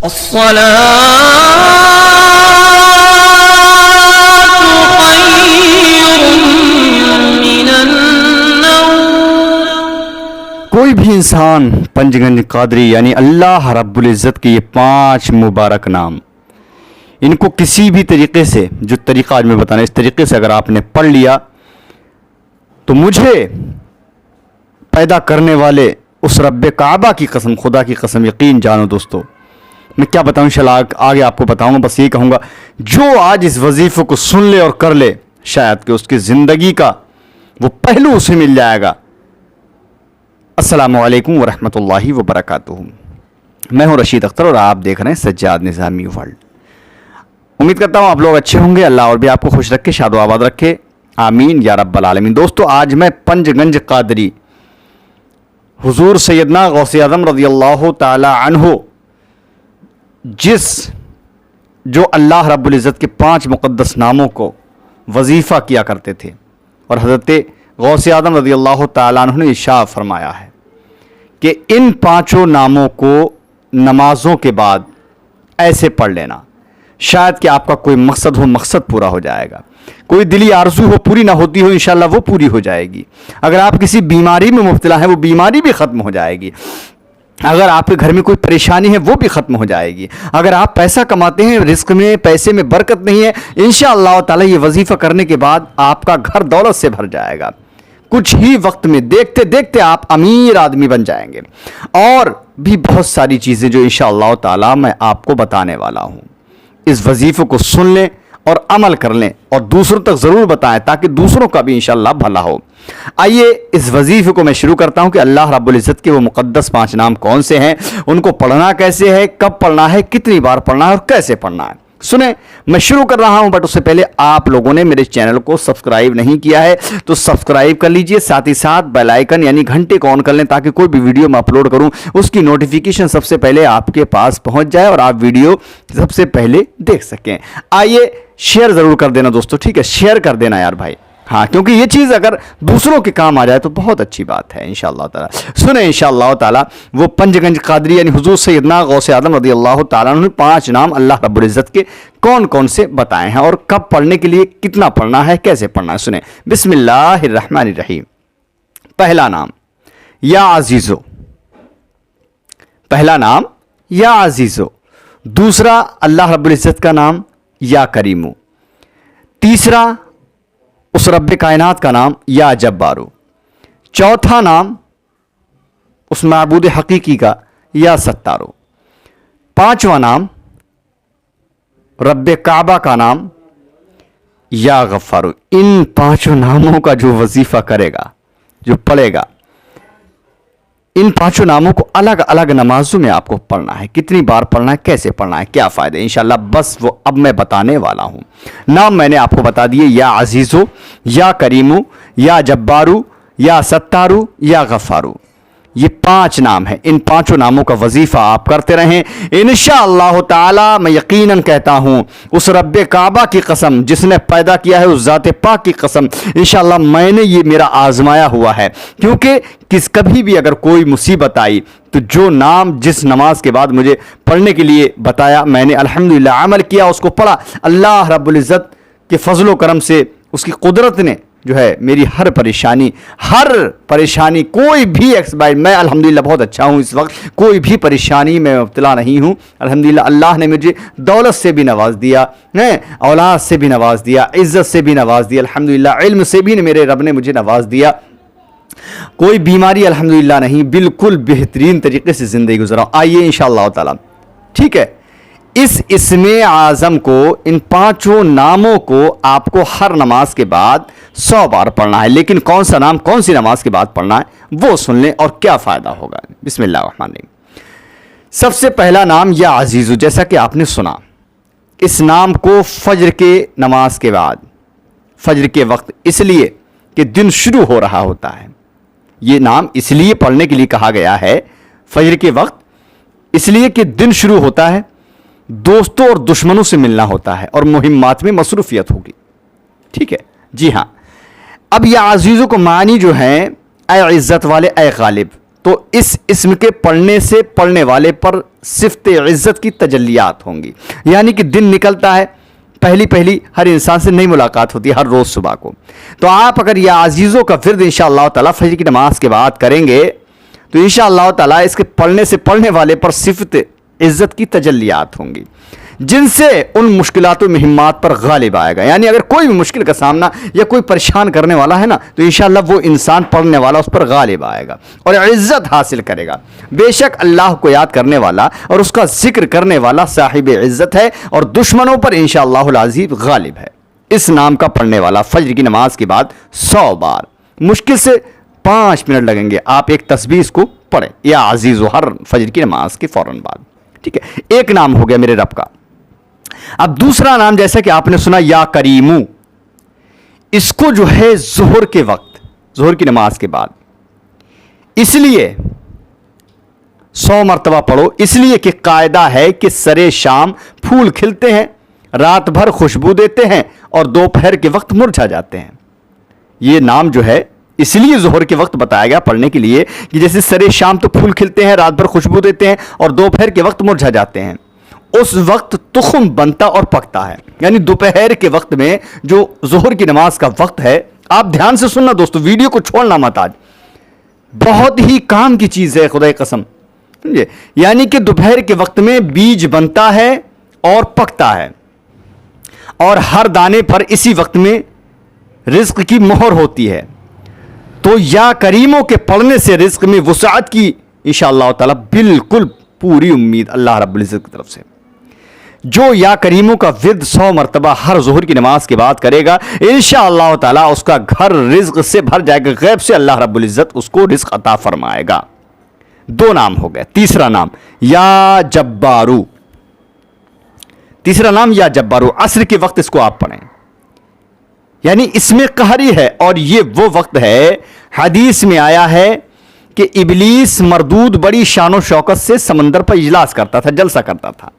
کوئی بھی انسان پنجگنج قادری یعنی اللہ رب العزت کے یہ 5 مبارک نام، ان کو کسی بھی طریقے سے، جو طریقہ آج میں بتانا اس طریقے سے اگر آپ نے پڑھ لیا تو مجھے پیدا کرنے والے اس رب کعبہ کی قسم، خدا کی قسم یقین جانو دوستو، میں کیا بتاؤں انشاءاللہ آگے آپ کو بتاؤں گا، بس یہ کہوں گا جو آج اس وظیفے کو سن لے اور کر لے، شاید کہ اس کی زندگی کا وہ پہلو اسے مل جائے گا۔ السلام علیکم ورحمۃ اللہ وبرکاتہ، میں ہوں رشید اختر اور آپ دیکھ رہے ہیں سجاد نظامی ورلڈ۔ امید کرتا ہوں آپ لوگ اچھے ہوں گے، اللہ اور بھی آپ کو خوش رکھے، شاد و آباد رکھے، آمین یا رب العالمین۔ دوستو آج میں پنجگنج قادری حضور سیدنا غوث اعظم رضی اللہ تعالی عنہ جو اللہ رب العزت کے 5 مقدس ناموں کو وظیفہ کیا کرتے تھے، اور حضرت غوث اعظم رضی اللہ تعالیٰ عنہ نے ارشاد فرمایا ہے کہ ان 5 ناموں کو نمازوں کے بعد ایسے پڑھ لینا، شاید کہ آپ کا کوئی مقصد ہو، مقصد پورا ہو جائے گا، کوئی دلی آرزو ہو پوری نہ ہوتی ہو، انشاءاللہ وہ پوری ہو جائے گی، اگر آپ کسی بیماری میں مبتلا ہیں وہ بیماری بھی ختم ہو جائے گی، اگر آپ کے گھر میں کوئی پریشانی ہے وہ بھی ختم ہو جائے گی، اگر آپ پیسہ کماتے ہیں، رزق میں پیسے میں برکت نہیں ہے، انشاءاللہ تعالی یہ وظیفہ کرنے کے بعد آپ کا گھر دولت سے بھر جائے گا، کچھ ہی وقت میں دیکھتے دیکھتے آپ امیر آدمی بن جائیں گے، اور بھی بہت ساری چیزیں جو انشاءاللہ تعالی میں آپ کو بتانے والا ہوں۔ اس وظیفے کو سن لیں اور عمل کر لیں اور دوسروں تک ضرور بتائیں تاکہ دوسروں کا بھی انشاءاللہ بھلا ہو۔ آئیے اس وظیفے کو میں شروع کرتا ہوں کہ اللہ رب العزت کے وہ مقدس 5 نام کون سے ہیں، ان کو پڑھنا کیسے ہے، کب پڑھنا ہے، کتنی بار پڑھنا ہے اور کیسے پڑھنا ہے۔ سنیں میں شروع کر رہا ہوں، بٹ اس سے پہلے آپ لوگوں نے میرے چینل کو سبسکرائب نہیں کیا ہے تو سبسکرائب کر لیجئے، ساتھ ہی ساتھ بیل آئیکن یعنی گھنٹے کو آن کر لیں تاکہ کوئی بھی ویڈیو میں اپلوڈ کروں اس کی نوٹیفیکیشن سب سے پہلے آپ کے پاس پہنچ جائے اور آپ ویڈیو سب سے پہلے دیکھ سکیں۔ آئیے شیئر ضرور کر دینا دوستو، ٹھیک ہے، شیئر کر دینا یار بھائی، ہاں، کیونکہ یہ چیز اگر دوسروں کے کام آ جائے تو بہت اچھی بات ہے انشاءاللہ تعالی۔ سنیں انشاءاللہ تعالی وہ پنجگنج قادری یعنی حضور سیدنا غوث اعظم رضی اللہ تعالیٰ عنہ 5 نام اللہ رب العزت کے کون کون سے بتائے ہیں اور کب پڑھنے کے لیے کتنا پڑھنا ہے، کیسے پڑھنا ہے۔ سنیں بسم اللہ الرحمن الرحیم۔ پہلا نام یا عزیزو، پہلا نام یا عزیزو، دوسرا اللہ رب العزت کا نام یا کریمو، تیسرا اس رب کائنات کا نام یا جبارو، چوتھا نام اس معبود حقیقی کا یا ستارو، 5واں نام رب کعبہ کا نام یا غفارو۔ ان 5 ناموں کا جو وظیفہ کرے گا، جو پڑھے گا، ان 5 ناموں کو الگ الگ نمازوں میں آپ کو پڑھنا ہے، کتنی بار پڑھنا ہے، کیسے پڑھنا ہے، کیا فائدہ ہے انشاءاللہ، بس وہ اب میں بتانے والا ہوں۔ نام میں نے آپ کو بتا دیے، یا عزیزو، یا کریمو، یا جبارو، یا ستارو، یا غفارو، یہ 5 نام ہیں۔ ان 5 ناموں کا وظیفہ آپ کرتے رہیں انشاءاللہ تعالی۔ میں یقیناً کہتا ہوں اس رب کعبہ کی قسم جس نے پیدا کیا ہے، اس ذات پاک کی قسم، انشاءاللہ میں نے یہ میرا آزمایا ہوا ہے، کیونکہ کبھی بھی اگر کوئی مصیبت آئی تو جو نام جس نماز کے بعد مجھے پڑھنے کے لیے بتایا، میں نے الحمدللہ عمل کیا، اس کو پڑھا، اللہ رب العزت کے فضل و کرم سے اس کی قدرت نے جو ہے میری ہر پریشانی کوئی بھی میں الحمدللہ بہت اچھا ہوں، اس وقت کوئی بھی پریشانی میں مبتلا نہیں ہوں الحمدللہ۔ اللہ نے مجھے دولت سے بھی نواز دیا، اولاد سے بھی نواز دیا، عزت سے بھی نواز دیا الحمدللہ، علم سے بھی میرے رب نے مجھے نواز دیا، کوئی بیماری الحمدللہ نہیں، بالکل بہترین طریقے سے زندگی گزرا۔ آئیے انشاءاللہ تعالی، ٹھیک ہے، اس اسم اعظم کو، ان 5 ناموں کو آپ کو ہر نماز کے بعد 100 بار پڑھنا ہے، لیکن کون سا نام کون سی نماز کے بعد پڑھنا ہے وہ سن لیں اور کیا فائدہ ہوگا۔ بسم اللہ الرحمن الرحیم۔ سب سے پہلا نام یا عزیزو، جیسا کہ آپ نے سنا، اس نام کو فجر کے نماز کے بعد، فجر کے وقت، اس لیے کہ دن شروع ہو رہا ہوتا ہے، یہ نام اس لیے پڑھنے کے لیے کہا گیا ہے فجر کے وقت، اس لیے کہ دن شروع ہوتا ہے، دوستوں اور دشمنوں سے ملنا ہوتا ہے اور مہمات میں مصروفیت ہوگی، ٹھیک ہے جی ہاں۔ اب یا عزیزوں کو معنی جو ہیں، اے عزت والے، اے غالب، تو اس اسم کے پڑھنے سے پڑھنے والے پر صفت عزت کی تجلیات ہوں گی. یعنی کہ دن نکلتا ہے، پہلی ہر انسان سے نئی ملاقات ہوتی ہے ہر روز صبح کو. تو آپ اگر یا عزیزوں کا ورد انشاءاللہ تعالیٰ فجر کی نماز کے بعد کریں گے تو انشاءاللہ تعالیٰ اس کے پڑھنے سے پڑھنے والے پر صفت عزت کی تجلیات ہوں گی، جن سے ان مشکلات و مہمات پر غالب آئے گا. یعنی اگر کوئی بھی مشکل کا سامنا یا کوئی پریشان کرنے والا ہے نا تو انشاءاللہ وہ انسان پڑھنے والا اس پر غالب آئے گا اور عزت حاصل کرے گا. بے شک اللہ کو یاد کرنے والا اور اس کا ذکر کرنے والا صاحب عزت ہے اور دشمنوں پر انشاءاللہ العزیز غالب ہے. اس نام کا پڑھنے والا فجر کی نماز کے بعد 100 بار، مشکل سے 5 منٹ لگیں گے، آپ ایک تسبیح اس کو پڑھیں یا عزیز ہر فجر کی نماز کے فوراً بعد. ٹھیک ہے، ایک نام ہو گیا میرے رب کا. اب دوسرا نام جیسا کہ آپ نے سنا یا کریمو، اس کو جو ہے ظہر کے وقت، ظہر کی نماز کے بعد اس لیے 100 مرتبہ پڑھو، اس لیے کہ قاعدہ ہے کہ سرے شام پھول کھلتے ہیں، رات بھر خوشبو دیتے ہیں اور دوپہر کے وقت مرجھا جاتے ہیں. یہ نام جو ہے اس لیے ظہر کے وقت بتایا گیا پڑھنے کے لیے کہ جیسے سرے شام تو پھول کھلتے ہیں، رات بھر خوشبو دیتے ہیں اور دوپہر کے وقت مرجھا جاتے ہیں، اس وقت تخم بنتا اور پکتا ہے. یعنی دوپہر کے وقت میں جو ظہر کی نماز کا وقت ہے، آپ دھیان سے سننا دوستو، ویڈیو کو چھوڑنا مت، آج بہت ہی کام کی چیز ہے خدا کی قسم. سمجھے؟ یعنی کہ دوپہر کے وقت میں بیج بنتا ہے اور پکتا ہے اور ہر دانے پر اسی وقت میں رزق کی مہر ہوتی ہے. تو یا کریموں کے پڑھنے سے رزق میں وسعت کی انشاءاللہ تعالی بالکل پوری امید اللہ رب العزت کی طرف سے. جو یا کریموں کا ورد 100 مرتبہ ہر ظہر کی نماز کے بعد کرے گا انشاءاللہ تعالی اس کا گھر رزق سے بھر جائے گا، غیب سے اللہ رب العزت اس کو رزق عطا فرمائے گا. 2 نام ہو گئے. تیسرا نام یا جبارو، تیسرا نام یا جبارو، عصر کے وقت اس کو آپ پڑھیں. یعنی اس میں قہری ہے اور یہ وہ وقت ہے، حدیث میں آیا ہے کہ ابلیس مردود بڑی شان و شوکت سے سمندر پر اجلاس کرتا تھا، جلسہ کرتا تھا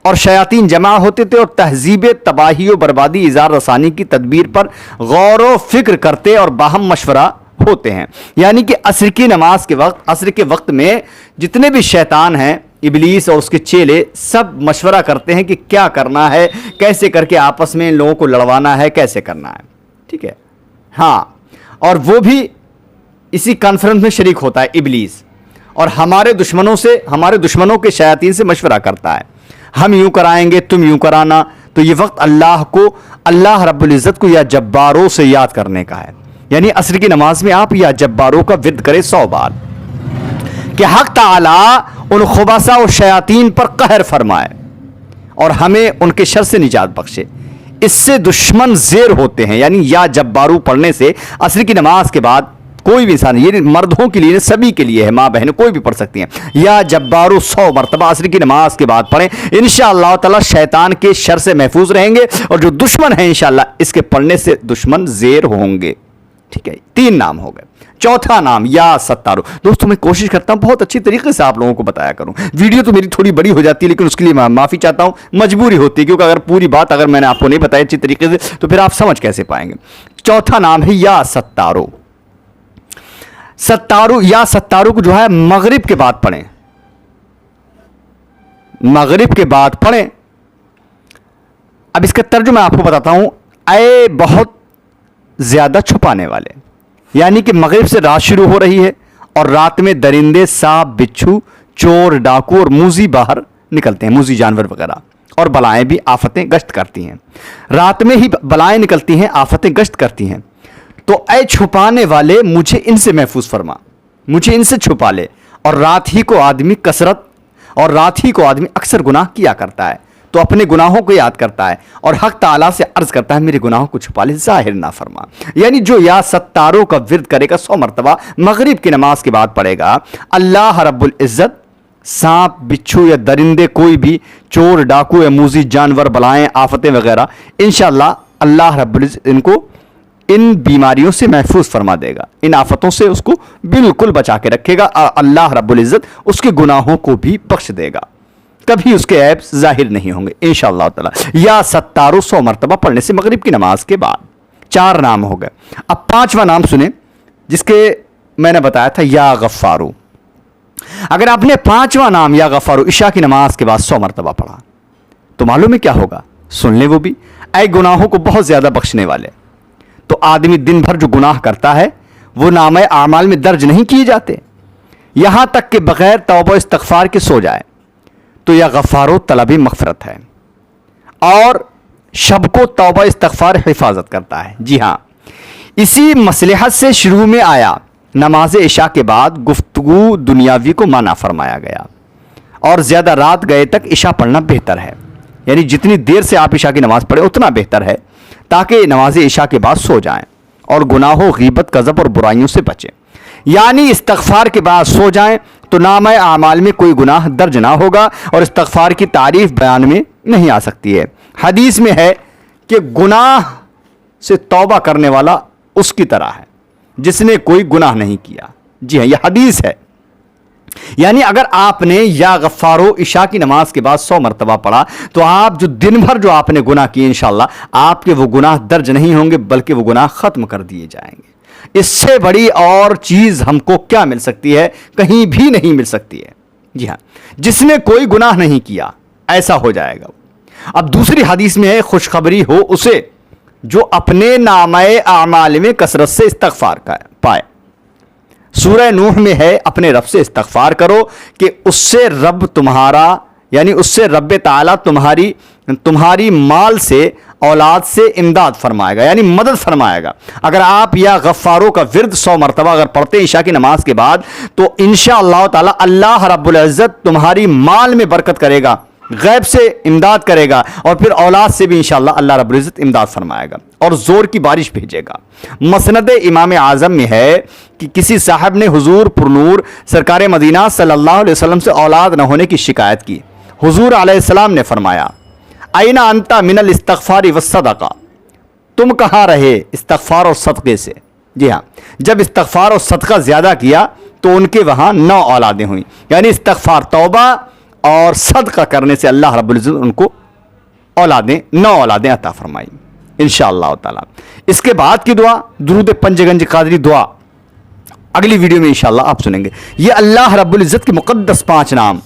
اور شیاطین جمع ہوتے تھے اور تہذیب تباہی و بربادی اظہار رسانی کی تدبیر پر غور و فکر کرتے اور باہم مشورہ ہوتے ہیں. یعنی کہ عصر کی نماز کے وقت، عصر کے وقت میں جتنے بھی شیطان ہیں، ابلیس اور اس کے چیلے، سب مشورہ کرتے ہیں کہ کیا کرنا ہے، کیسے کر کے آپس میں ان لوگوں کو لڑوانا ہے، کیسے کرنا ہے. ٹھیک ہے، ہاں، اور وہ بھی اسی کانفرنس میں شریک ہوتا ہے ابلیس، اور ہمارے دشمنوں کے شیاطین سے مشورہ کرتا ہے، ہم یوں کرائیں گے، تم یوں کرانا. تو یہ وقت اللہ رب العزت کو یا جباروں سے یاد کرنے کا ہے. یعنی عصر کی نماز میں آپ یا جباروں کا ورد کریں 100 بار کہ حق تعالی ان خبثاء و شیاطین پر قہر فرمائے اور ہمیں ان کے شر سے نجات بخشے. اس سے دشمن زیر ہوتے ہیں. یعنی یا جبارو پڑھنے سے عصر کی نماز کے بعد کوئی بھی انسان، یہ مردوں کے لیے، سبھی کے لیے ہے، ماں بہنیں کوئی بھی پڑھ سکتی ہیں. یا جبارو 100 مرتبہ عصر کی نماز کے بعد پڑھیں، انشاءاللہ تعالی شیطان کے شر سے محفوظ رہیں گے اور جو دشمن ہیں انشاءاللہ اس کے پڑھنے سے دشمن زیر ہوں گے. ٹھیک ہے، 3 نام ہو گئے. چوتھا نام یا ستارو. دوستوں میں کوشش کرتا ہوں بہت اچھی طریقے سے آپ لوگوں کو بتایا کروں. ویڈیو تو میری تھوڑی بڑی ہو جاتی ہے لیکن اس کے لیے میں معافی چاہتا ہوں، مجبوری ہوتی ہے، کیونکہ اگر پوری بات اگر میں نے آپ کو نہیں بتائی اچھی طریقے سے تو پھر آپ سمجھ کیسے پائیں گے. چوتھا نام ہے یا ستارو. یا ستارو کو جو ہے مغرب کے بعد پڑھیں، مغرب کے بعد پڑھیں. اب اس کا ترجمہ آپ کو بتاتا ہوں. اے بہت زیادہ چھپانے والے، یعنی کہ مغرب سے رات شروع ہو رہی ہے اور رات میں درندے، سانپ، بچھو، چور، ڈاکو اور موذی باہر نکلتے ہیں، موذی جانور وغیرہ، اور بلائیں بھی آفتیں گشت کرتی ہیں. رات میں ہی بلائیں نکلتی ہیں، آفتیں گشت کرتی ہیں. تو اے چھپانے والے مجھے ان سے محفوظ فرما، مجھے ان سے چھپا لے. اور رات ہی کو آدمی اکثر گناہ کیا کرتا ہے تو اپنے گناہوں کو یاد کرتا ہے اور حق تعالیٰ سے عرض کرتا ہے میرے گناہوں کو چھپا لے، ظاہر نہ فرما. یعنی جو یا ستاروں کا ورد کرے گا 100 مرتبہ مغرب کی نماز کے بعد پڑھے گا، اللہ رب العزت سانپ، بچھو یا درندے، کوئی بھی چور، ڈاکو یا موذی جانور، بلائیں، آفتیں وغیرہ، انشاءاللہ اللہ رب العزت ان کو ان بیماریوں سے محفوظ فرما دے گا، ان آفتوں سے اس کو بالکل بچا کے رکھے گا. اللہ رب العزت اس کے گناہوں کو بھی بخش دے گا، کبھی اس کے عیب ظاہر نہیں ہوں گے انشاءاللہ تعالی. یا ستارو 100 مرتبہ پڑھنے سے مغرب کی نماز کے بعد. 4 نام ہو گئے. اب 5واں نام سنیں جس کے میں نے بتایا تھا یا غفارو. اگر آپ نے 5واں نام یا غفارو عشاء کی نماز کے بعد 100 مرتبہ پڑھا تو معلوم ہے کیا ہوگا؟ سن لیں وہ بھی. اے گناہوں کو بہت زیادہ بخشنے والے. تو آدمی دن بھر جو گناہ کرتا ہے وہ نامہ اعمال میں درج نہیں کیے جاتے یہاں تک کہ بغیر توبہ استغفار کے سو جائے. تو یا غفارو طلب مغفرت ہے اور شب کو توبہ استغفار حفاظت کرتا ہے. جی ہاں، اسی مصلحت سے شروع میں آیا نماز عشاء کے بعد گفتگو دنیاوی کو منع فرمایا گیا اور زیادہ رات گئے تک عشاء پڑھنا بہتر ہے. یعنی جتنی دیر سے آپ عشاء کی نماز پڑھیں اتنا بہتر ہے تاکہ نماز عشاء کے بعد سو جائیں اور گناہوں، غیبت، کذب اور برائیوں سے بچیں. یعنی استغفار کے بعد سو جائیں تو نامہ اعمال میں کوئی گناہ درج نہ ہوگا اور استغفار کی تعریف بیان میں نہیں آ سکتی ہے. حدیث میں ہے کہ گناہ سے توبہ کرنے والا اس کی طرح ہے جس نے کوئی گناہ نہیں کیا. جی ہاں، یہ حدیث ہے. یعنی اگر آپ نے یا غفارو عشاء کی نماز کے بعد 100 مرتبہ پڑھا تو آپ جو دن بھر جو آپ نے گناہ کیے انشاءاللہ آپ کے وہ گناہ درج نہیں ہوں گے بلکہ وہ گناہ ختم کر دیے جائیں گے. اس سے بڑی اور چیز ہم کو کیا مل سکتی ہے؟ کہیں بھی نہیں مل سکتی ہے. جی ہاں، جس نے کوئی گناہ نہیں کیا ایسا ہو جائے گا. اب دوسری حدیث میں ہے خوشخبری ہو اسے جو اپنے نامہ اعمال میں کثرت سے استغفار پائے. سورہ نوح میں ہے اپنے رب سے استغفار کرو کہ اس سے رب تمہارا یعنی اس سے رب تعالیٰ تمہاری مال سے اولاد سے امداد فرمائے گا یعنی مدد فرمائے گا. اگر آپ یا غفاروں کا ورد 100 مرتبہ اگر پڑھتے عشاء کی نماز کے بعد تو انشاءاللہ تعالیٰ اللہ رب العزت تمہاری مال میں برکت کرے گا، غیب سے امداد کرے گا اور پھر اولاد سے بھی انشاءاللہ اللہ رب العزت امداد فرمائے گا اور زور کی بارش بھیجے گا. مسند امام اعظم میں ہے کہ کسی صاحب نے حضور پرنور سرکار مدینہ صلی اللہ علیہ وسلم سے اولاد نہ ہونے کی شکایت کی. حضور علیہ السلام نے فرمایا اینا انتا من الاستغفار والصدقہ، تم کہاں رہے استغفار اور صدقے سے. جی ہاں، جب استغفار اور صدقہ زیادہ کیا تو ان کے وہاں 9 اولادیں ہوئیں. یعنی استغفار، توبہ اور صدقہ کرنے سے اللہ رب العزت ان کو 9 اولادیں عطا فرمائی انشاءاللہ تعالی. اس کے بعد کی دعا درود پنجگنج قادری دعا اگلی ویڈیو میں انشاءاللہ آپ سنیں گے. یہ اللہ رب العزت کے مقدس 5 نام،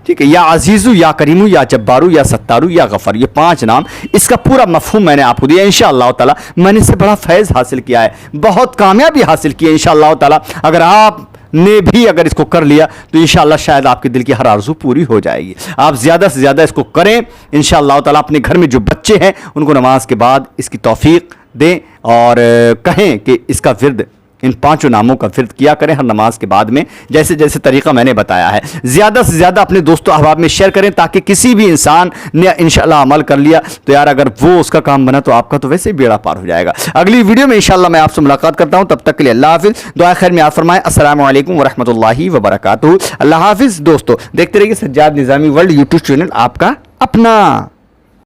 ٹھیک ہے، یا عزیزو، یا کریمو، یا جبارو، یا ستارو، یا غفر، یہ 5 نام. اس کا پورا مفہوم میں نے آپ کو دیا انشاءاللہ تعالی. میں نے اس سے بڑا فیض حاصل کیا ہے، بہت کامیابی حاصل کی ہے انشاءاللہ تعالی. اگر آپ نے بھی اگر اس کو کر لیا تو انشاءاللہ شاید آپ کے دل کی ہر آرزو پوری ہو جائے گی. آپ زیادہ سے زیادہ اس کو کریں انشاءاللہ تعالی. اپنے گھر میں جو بچے ہیں ان کو نماز کے بعد اس کی توفیق دیں اور کہیں کہ اس کا ورد، ان 5 ناموں کا ورد کیا کریں ہر نماز کے بعد میں جیسے جیسے طریقہ میں نے بتایا ہے. زیادہ سے زیادہ اپنے دوستوں احباب میں شیئر کریں تاکہ کسی بھی انسان نے انشاءاللہ عمل کر لیا تو یار اگر وہ اس کا کام بنا تو آپ کا تو ویسے ہی بیڑا پار ہو جائے گا. اگلی ویڈیو میں انشاءاللہ میں آپ سے ملاقات کرتا ہوں، تب تک کے لیے اللہ حافظ. دعا خیر میں آپ فرمائیں. السلام علیکم ورحمۃ اللہ وبرکاتہ. اللہ حافظ دوستو. دیکھتے رہیے سجاد نظامی ورلڈ یوٹیوب چینل آپ کا اپنا.